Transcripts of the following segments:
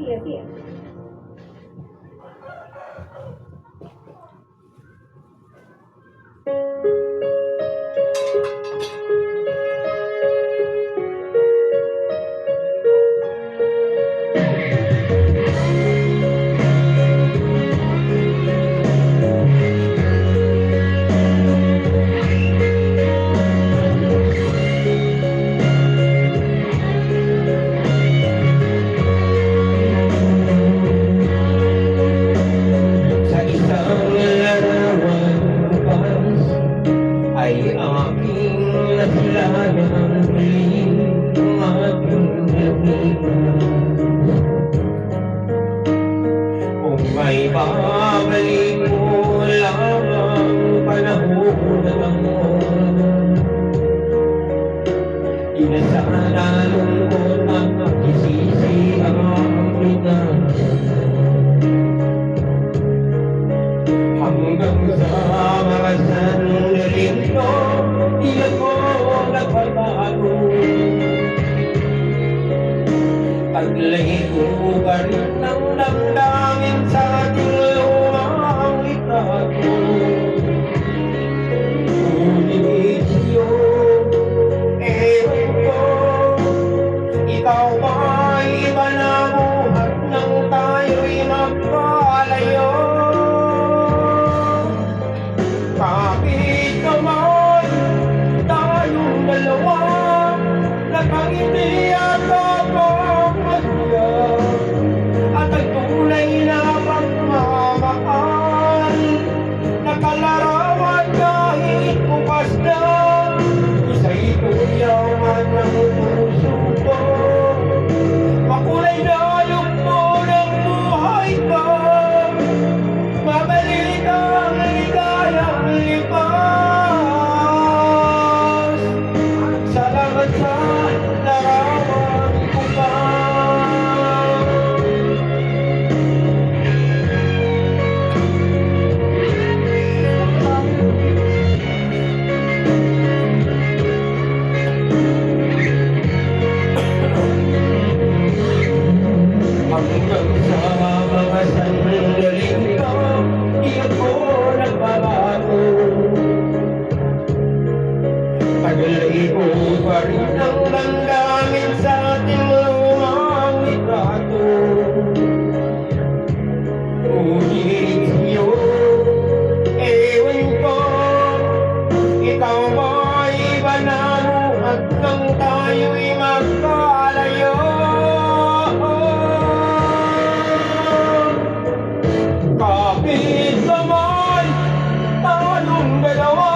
Sige. Sa isang larawan bukas ay aking nasilayan ulit ang aking labihan. Kung may babalik mo lamang panahon ng inasana lungkot at isisi ang pinag hanggang sa mga sandaling ito, di ako nagbabago. Taglay ko pa rin ang damdamin sa ating lumang litrato. Ngunit sa'yo, ewan ko, ikaw ba'y iba na buhat nang tayo'y magkalayo? Kahit naman tayong dalawa, nakangiti at kapagmasya, at ang tunay na pagmamahal, nakalarawan kahit bukas na, isa'y tuyawan ng puso ko. Makulay na yugto ng buhay ko, mabalik ang ligayang lipas. Salamat sa larawan ko pa. Hanggang sa mga sandaling ito, di ako nagbabago. Taglay ko pa rin ang damdamin sa ating lumang litrato. Ngunit sa'yo, ewan ko, ikaw ba'y iba na buhat nang tayo'y magkalayo? Kahit naman tayong dalawa,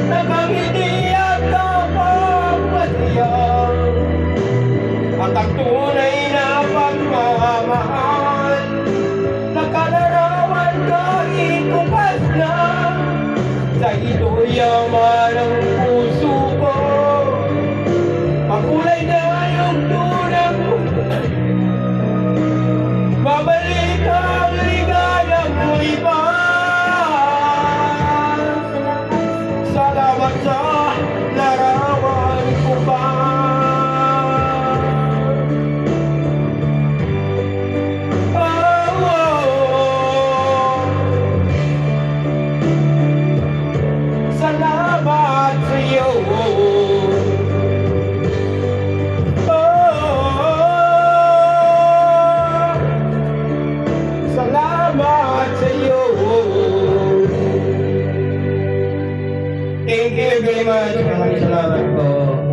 nakangiti at kapagmasya, at ang tunay na pagmamahal, nakalarawan kahit bukas na, sa ito'y yaman ang puso ko. Makulay na yung tunang babalik ang ligayang lipas. Salamat sa larawan ko pa. Salamat sa'yo. Salamat sa'yo. Thank you very much. Maraming salamat po.